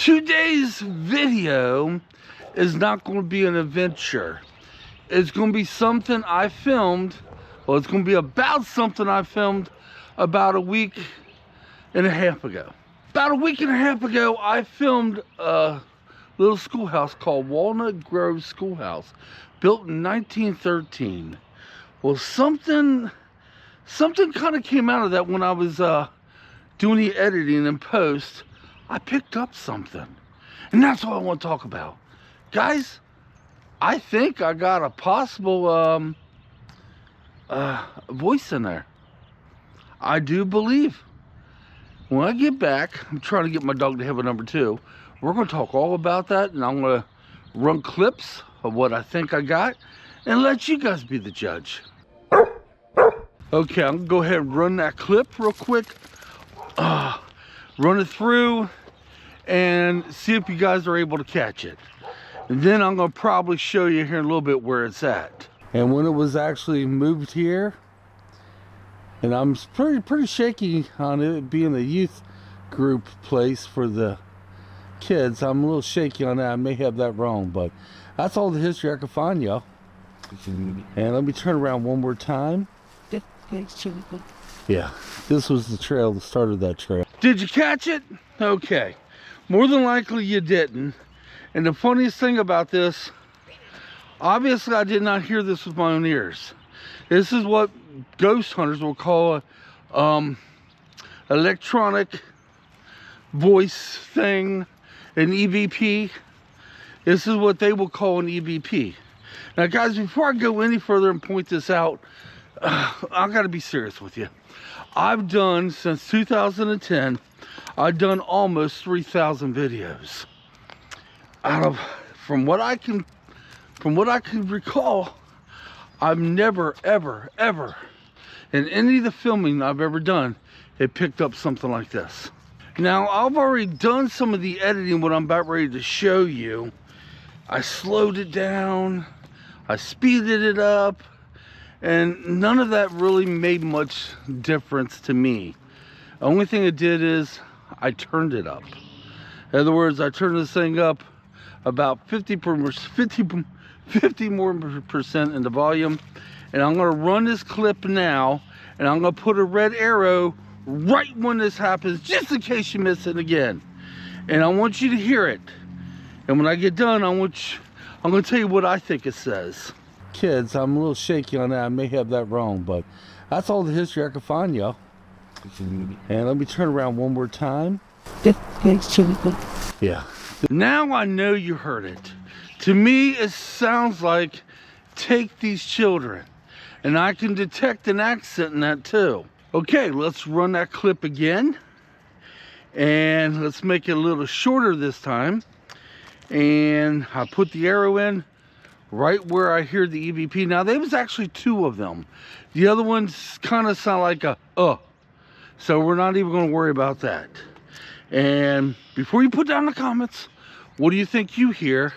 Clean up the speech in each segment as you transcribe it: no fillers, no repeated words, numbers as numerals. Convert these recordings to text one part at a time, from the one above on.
Today's video is not going to be an adventure. It's going to be something I filmed. Well, it's going to be about something I filmed about a week and a half ago. About a week and a half ago, I filmed a little schoolhouse called Walnut Grove Schoolhouse, built in 1913. Well, something kind of came out of that when I was doing the editing and post. I picked up something, and that's what I want to talk about. Guys, I think I got a possible voice in there. I do believe. When I get back, I'm trying to get my dog to have a number 2. We're going to talk all about that, and I'm going to run clips of what I think I got and let you guys be the judge. Okay, I'm going to go ahead and run that clip real quick. Run it through and see if you guys are able to catch it. And then I'm going to probably show you here in a little bit where it's at. And when it was actually moved here, and I'm pretty shaky on it being a youth group place for the kids. I'm a little shaky on that. I may have that wrong, but that's all the history I can find, y'all. And let me turn around one more time. Yeah, this was the trail, the start of that trail. Did you catch it? Okay. More than likely you didn't. And the funniest thing about this, obviously I did not hear this with my own ears. This is what ghost hunters will call a electronic voice thing, an EVP. This is what they will call an EVP. Now guys, before I go any further and point this out, I gotta be serious with you. I've done, since 2010, I've done almost 3,000 videos. From what I can recall, I've never, ever, in any of the filming I've ever done, it picked up something like this. Now, I've already done some of the editing, what I'm about ready to show you. I slowed it down, I speeded it up, and none of that really made much difference to me. The only thing it did is I turned it up. In other words, I turned this thing up about 50 more percent in the volume. And I'm going to run this clip now, and I'm going to put a red arrow right when this happens, just in case you miss it again. And I want you to hear it. And when I get done, I'm going to tell you what I think it says. Kids, I'm a little shaky on that. I may have that wrong, but that's all the history I can find, y'all. And let me turn around one more time. Yeah. Now I know you heard it. To me, it sounds like take these children. And I can detect an accent in that too. Okay, let's run that clip again. And let's make it a little shorter this time. And I put the arrow in right where I hear the EVP. Now, there was actually 2 of them. The other ones kind of sound like a so we're not even going to worry about that. And before you put down the comments, what do you think you hear?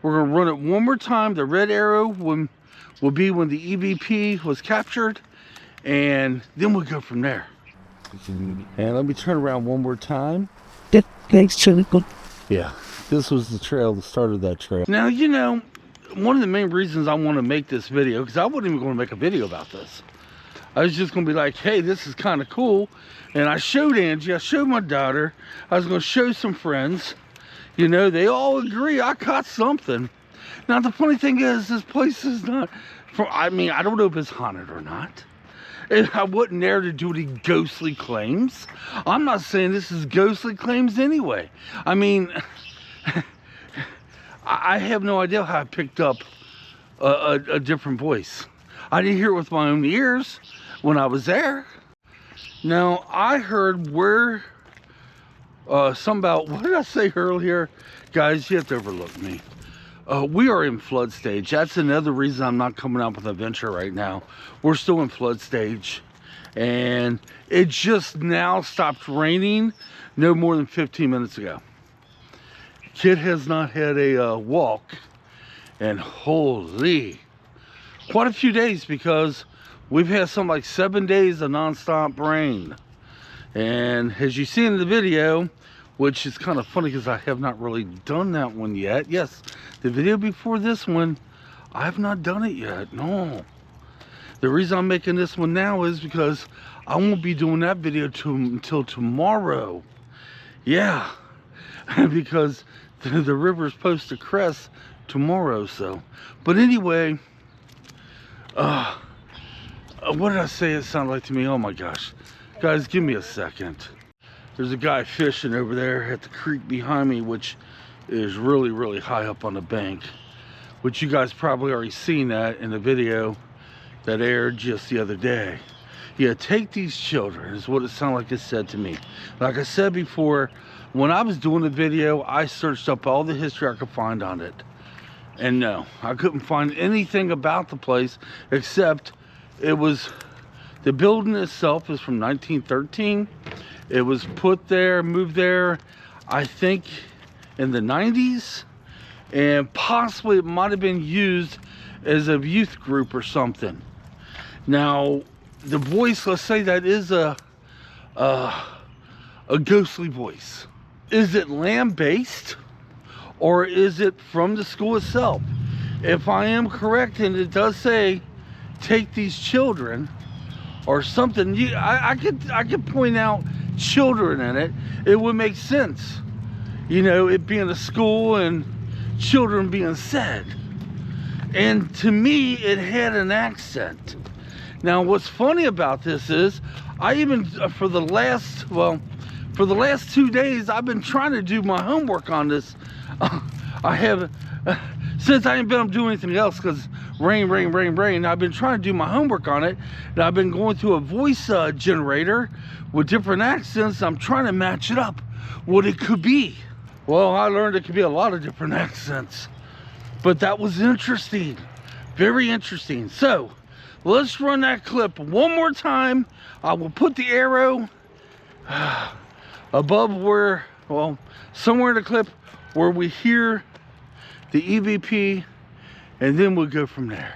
We're going to run it one more time. The red arrow will be when the EVP was captured, and then we'll go from there. And let me turn around one more time. Yeah, this was the trail, the start of that trail. Now, you know, one of the main reasons I want to make this video, because I wasn't even going to make a video about this. I was just going to be like, hey, this is kind of cool. And I showed Angie, I showed my daughter, I was going to show some friends. You know, they all agree I caught something. Now, the funny thing is, this place is not, I don't know if it's haunted or not. I wasn't there to do any ghostly claims. I'm not saying this is ghostly claims anyway. I mean, I have no idea how I picked up a different voice. I didn't hear it with my own ears when I was there. Now, I heard where, something about, what did I say earlier? Guys, you have to overlook me. We are in flood stage. That's another reason I'm not coming out with a venture right now. We're still in flood stage. And it just now stopped raining no more than 15 minutes ago. Kitt has not had a walk, and holy, quite a few days, because we've had something like 7 days of non-stop rain. And as you see in the video, which is kind of funny because I have not really done that one yet. Yes, the video before this one, I have not done it yet. No. The reason I'm making this one now is because I won't be doing that video until tomorrow. Yeah, because the river's supposed to crest tomorrow. So, but anyway, what did I say it sounded like to me? Oh my gosh, guys, give me a second. There's a guy fishing over there at the creek behind me, which is really high up on the bank, which you guys probably already seen that in the video that aired just the other day. Yeah, take these children is what it sounded like it said to me. Like I said before, when I was doing the video, I searched up all the history I could find on it. And no, I couldn't find anything about the place except it was, the building itself is from 1913. It was put there, moved there, I think in the 90s. And possibly it might have been used as a youth group or something. Now, the voice, let's say that is a ghostly voice. Is it land-based or is it from the school itself? If I am correct and it does say take these children or something, I could point out children in it. It would make sense, you know, it being a school and children being said. And to me, it had an accent. Now, what's funny about this is, I even, for the last 2 days, I've been trying to do my homework on this. I have, since I ain't been able to do anything else, because rain, I've been trying to do my homework on it. And I've been going through a voice generator with different accents. I'm trying to match it up, what it could be. Well, I learned it could be a lot of different accents. But that was interesting, very interesting. So, let's run that clip one more time. I will put the arrow above where, well, somewhere in the clip where we hear the EVP, and then we'll go from there.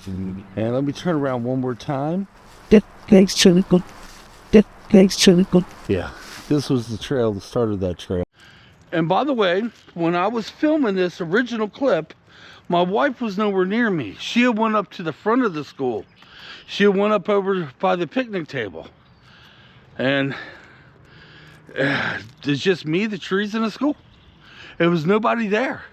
And let me turn around one more time. That makes really good. That makes really good. Yeah, this was the trail, the start of that trail. And by the way, when I was filming this original clip, my wife was nowhere near me. She had went up to the front of the school. She had went up over by the picnic table. And it's just me, the trees, and the school. There was nobody there.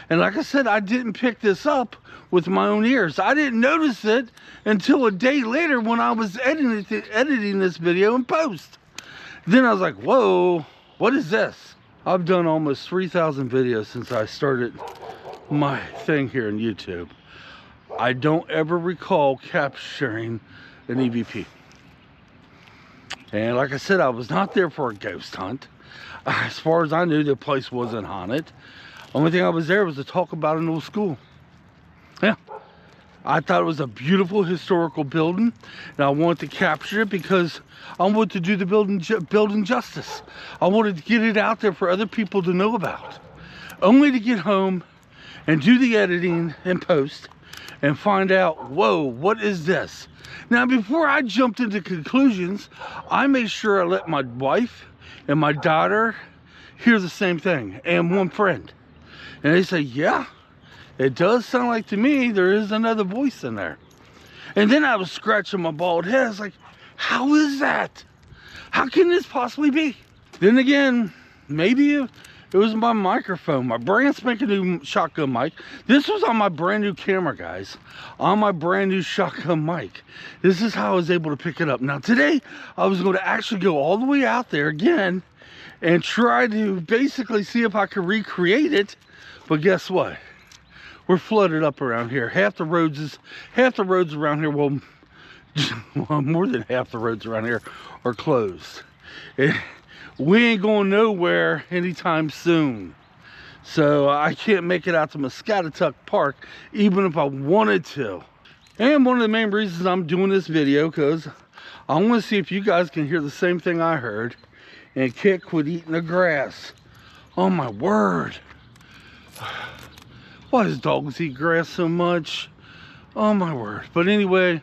And like I said, I didn't pick this up with my own ears. I didn't notice it until a day later when I was editing this video in post. Then I was like, whoa, what is this? I've done almost 3,000 videos since I started my thing here on YouTube. I don't ever recall capturing an EVP. And like I said, I was not there for a ghost hunt. As far as I knew, the place wasn't haunted. Only thing I was there was to talk about an old school. Yeah. I thought it was a beautiful historical building, and I wanted to capture it because I wanted to do the building justice. I wanted to get it out there for other people to know about. Only to get home and do the editing and post and find out, whoa, what is this? Now, before I jumped into conclusions, I made sure I let my wife and my daughter hear the same thing, and one friend. And they say, yeah, it does sound like to me there is another voice in there. And then I was scratching my bald head. I was like, how is that? How can this possibly be? Then again, maybe it was my microphone, my brand spanking new shotgun mic. This was on my brand new camera, guys. On my brand new shotgun mic. This is how I was able to pick it up. Now today, I was going to actually go all the way out there again and try to basically see if I could recreate it. But guess what? We're flooded up around here. Half the roads around here, well, more than half the roads around here are closed. We ain't going nowhere anytime soon. So I can't make it out to Muscatatuck Park even if I wanted to. And one of the main reasons I'm doing this video, because I want to see if you guys can hear the same thing I heard. And Kitt quit eating the grass. Oh my word. Why does dogs eat grass so much? Oh my word. But anyway,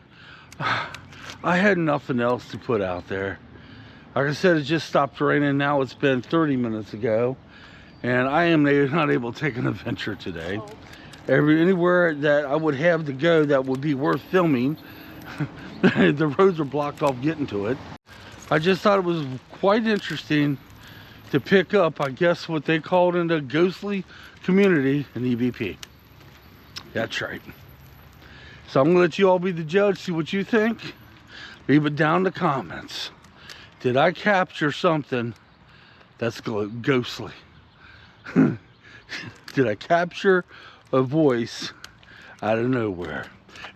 I had nothing else to put out there. Like I said, it just stopped raining. Now it's been 30 minutes ago, and I am not able to take an adventure today. Anywhere that I would have to go that would be worth filming, the roads are blocked off getting to it. I just thought it was quite interesting to pick up, I guess, what they called in the ghostly community, an EVP. That's right. So I'm gonna let you all be the judge, see what you think. Leave it down in the comments. Did I capture something that's ghostly? Did I capture a voice out of nowhere?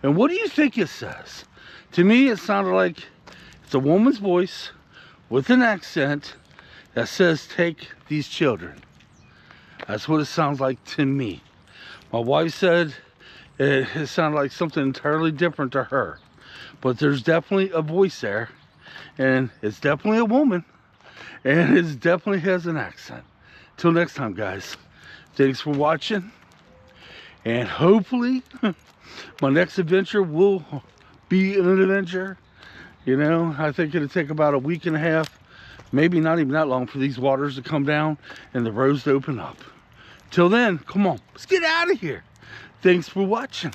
And what do you think it says? To me, it sounded like it's a woman's voice with an accent that says, take these children. That's what it sounds like to me. My wife said it sounded like something entirely different to her. But there's definitely a voice there. And it's definitely a woman. And it definitely has an accent. Till next time, guys. Thanks for watching. And hopefully, my next adventure will be an adventure. You know, I think it'll take about a week and a half, maybe not even that long, for these waters to come down and the roads to open up. Till then, come on, let's get out of here. Thanks for watching.